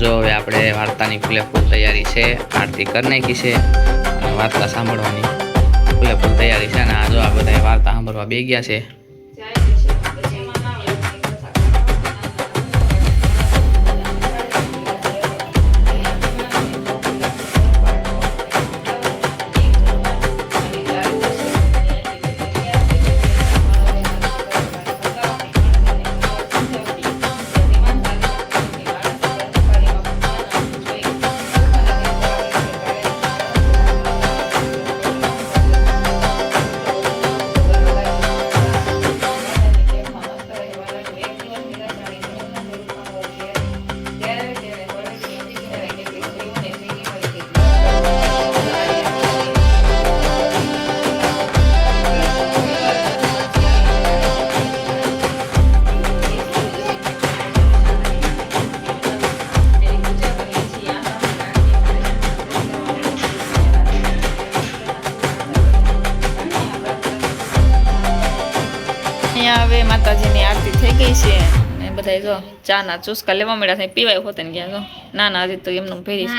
જો હવે આપણે વાર્તાની ફૂલે ફૂલ તૈયારી છે, આરતી કરી નાખી છે અને વાર્તા સાંભળવાની ફૂલે ફૂલ તૈયારી છે. અને આ જો આ બધા વાર્તા સાંભળવા બે ગયા છે. હવે માતાજીની આરતી થઈ ગઈ છે અને બધા જો ચાના ચુસ્કા લેવા મળ્યા છે. પીવાય હોતે ને ગયા જો ના હજી તો એમનું પહેરી છે.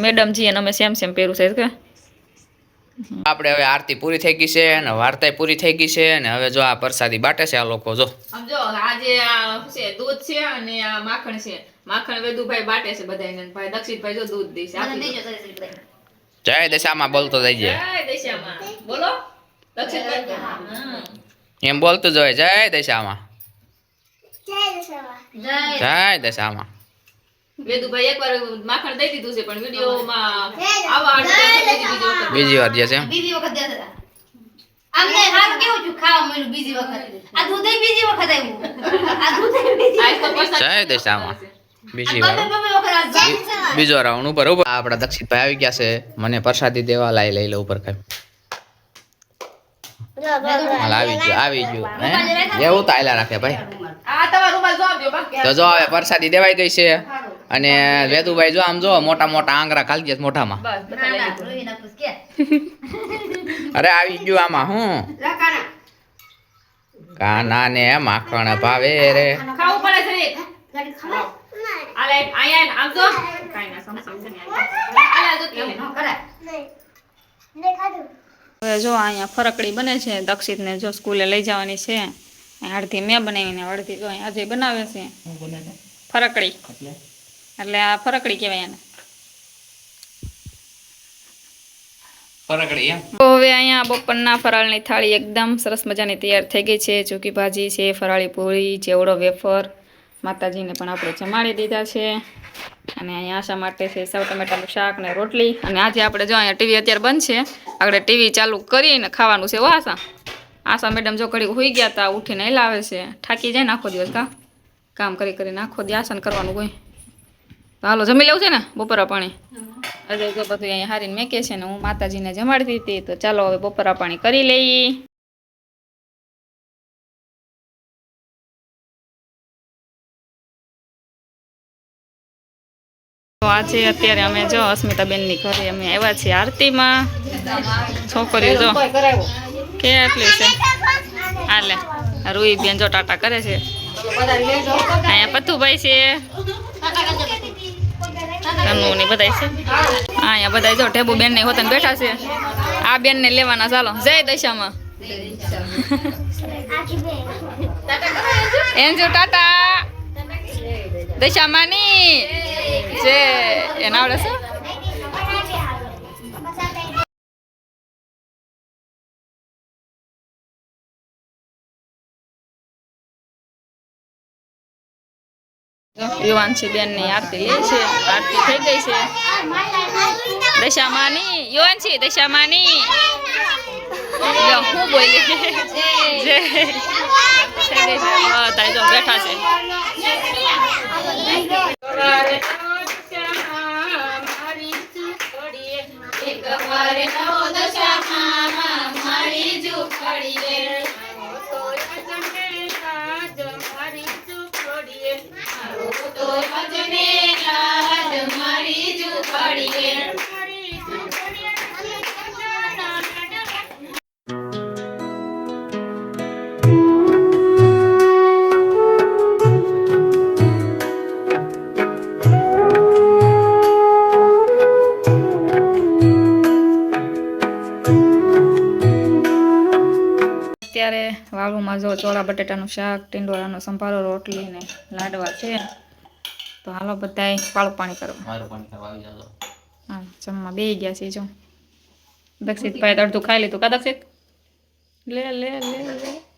મેડમજી અને અમે સેમ પહેરું છે કે આપણે હવે આરતી પૂરી થઈ ગઈ છે અને વાર્તાય પૂરી થઈ ગઈ છે. અને હવે જો આ પ્રસાદી બાટે છે આ લોકો. જો સમજો આજે આ છે દૂધ છે અને આ માખણ છે. માખણ વેદુભાઈ બાટે છે બધાને. ભાઈ દક્ષિતભાઈ જો દૂધ દે છે. જય દશામાં બોલતો જઈએ. જય દશામાં બોલો દક્ષિતભાઈ. એમ બોલતું જોઈએ જય દશામાં. જય દશામાં. વેદુભાઈ એકવાર માખણ દઈ દીધું છે પણ વિડિયોમાં આવા બીજી વાર જશે. બીજી વખત જશે. અમને હારું કેવું છું ખાવા મળ્યું બીજી વખત. આ દૂધ બીજી વખત આવ્યું. આ દૂધ બીજી જય દશામાં. બીજી વાર બીજો રાઉન્ડ ઉપર આપણા દક્ષિતભાઈ આવી ગયા છે. મને પ્રસાદી દેવા લઈ લે ઉપર કઈ આવી ગયું એવું તો આયલા રાખે ભાઈ. તો જો હવે પ્રસાદી દેવાઈ ગઈ છે અને વેદુભાઈ જો આમ જો મોટા મોટા આંગરા ખાલી ગયા મોઢામાં. અરે આવી ગયું આમાં હું કાના ને માખણ ભાવે રે. હવે જો અહીંયા ફરકડી બને છે. દક્ષિતને જો સ્કૂલે લઈ જવાની છે. અડધી મેં બનાવીને અડધી જો આજે બનાવે છે ફરકડી. એટલે આ ફરકડી કહેવાય એને ફરકડી એમ. તો હવે અહીંયા બપોરના ફરાળની થાળી એકદમ સરસ મજાની તૈયાર થઈ ગઈ છે. ચૂકી ભાજી છે, ફરાળી પૂરી, ચેવડો, વેફર. માતાજીને પણ આપણે જમાડી દીધા છે. અને અહીંયા આશા માટે છે સેવ ટમેટાનું શાક ને રોટલી. અને આજે આપણે જો અહીંયા ટીવી અત્યારે બંધ છે. આપણે ટીવી ચાલુ કરીને ખાવાનું છે. આશા મેડમ જો ઘડી હોઈ ગયા હતા, ઉઠીને લાવે છે. થાકી જાય ને આખો દિવસ કામ કરીને આખો દિવસ આસન કરવાનું કોઈ. હાલો જમી લેવું છે ને બપોરા પાણી. અજય જો બધું અહીંયા હારીને મેકે છે ને હું માતાજીને જમાડતી હતી. તો ચાલો હવે બપોરા પાણી કરી લઈએ. તો આજે અત્યારે અમે જો અસ્મિતાબેનની ઘરે અમે આવ્યા છીએ આરતીમાં. છોકરીઓ જો કેટલી છે. હાલે રૂઈ બેન જો ટાટા કરે છે. અહીંયા પથુભાઈ છે, તનુની બધા છે. અહીંયા બધા જો ટેબુ બેન ને હોતન બેઠા છે. આ બેન ને લેવાના. ચાલો જય દશામાં. એન્જુ ટાટા દશામાની જે એના આવડે છે. યુવાન છે બેન ની આરતી લે છે. આરતી થઈ ગઈ છે દશામાની. યુવાન છે દશામાની. હું બોલી જે થઈ ગઈ છે. બધા જો બેઠા છે. અત્યારે વાળુમાં જો ચોળા બટેટાનું શાક, ટીંડોળાનો સંભારો, રોટલી ને લાડવા છે. તો હાલો બધાય વાળું પાણી કરવા. હા, જમવા બેસી ગયા છે જો. દક્ષિતભાઈ તો અડધું ખાઈ લીધું કા દક્ષિત? લે લે લે લે.